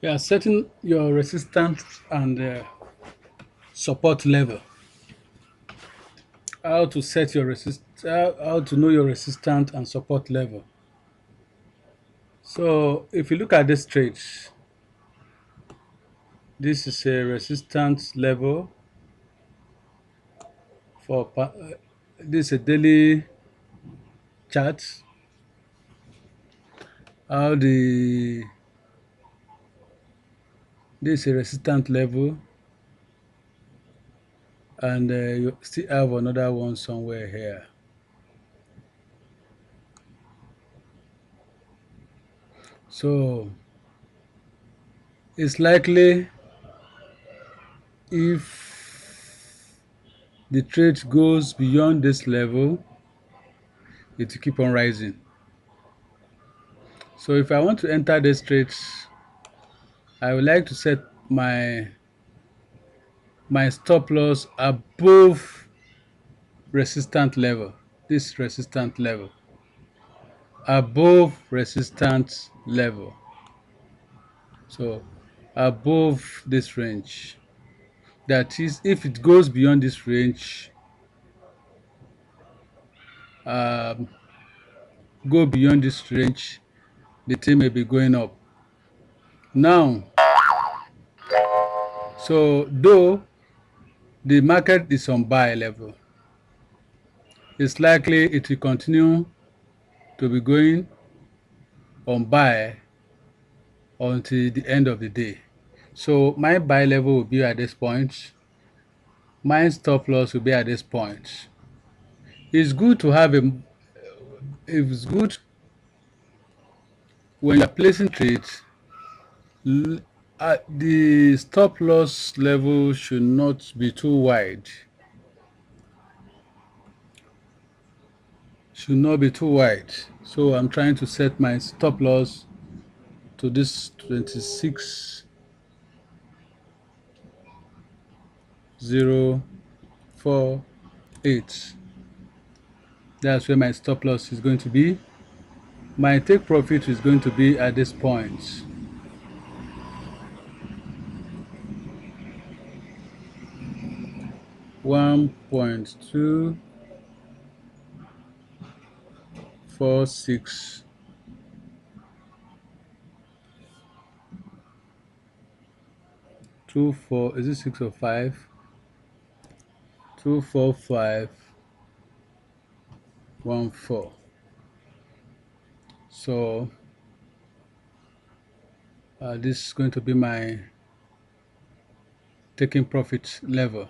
Yeah, setting your resistance and support level. How to set your how to know your resistance and support level. So if you look at this trade, this is a resistance level for this is a daily chart. How the this is a resistance level, and you still have another one somewhere here. So it's likely if the trade goes beyond this level, it will keep on rising. So if I want to enter this trade, I would like to set my stop loss above resistance level. This resistance level. Above resistance level. So above this range. That is, if it goes beyond this range, um, go beyond this range, the thing may be going up. Now, so though the market is on buy level, it's likely it will continue to be going on buy until the end of the day. So my buy level will be at this point. My stop loss will be at this point. It's good to have it's good when you're placing trades, the stop loss level should not be too wide. Should not be too wide. So I'm trying to set my stop loss to this 26,048. That's where my stop loss is going to be. My take profit is going to be at this point. $1.246. Is it 605? 24514. So this is going to be my taking profit level,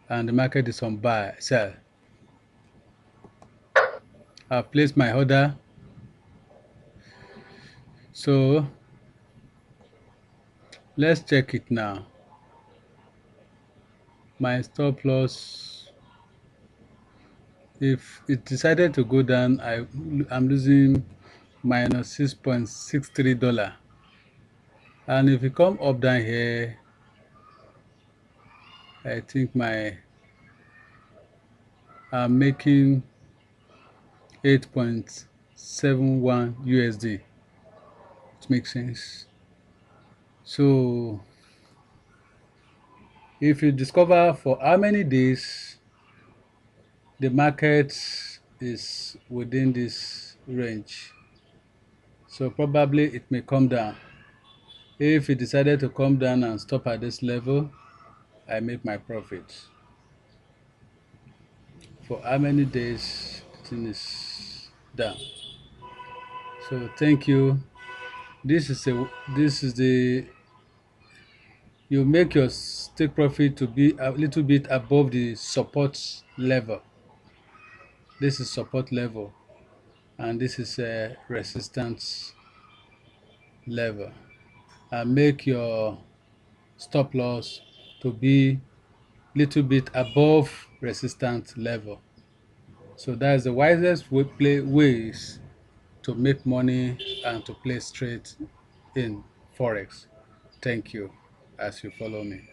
and the market is on buy sell. I've placed my order, so let's check it now. My stop loss, if it decided to go down, I'm losing minus $6.63, and if it come up down here, I think I'm making 8.71 USD. It makes sense. So if you discover for how many days the market is within this range, so probably it may come down. If it decided to come down and stop at this level, I make my profit. For how many days the thing is down. So thank you. This is the you make your take profit to be a little bit above the support level. This is support level, and this is a resistance level. And make your stop loss to be little bit above resistance level. So that is the wisest ways to make money and to play straight in Forex. Thank you as you follow me.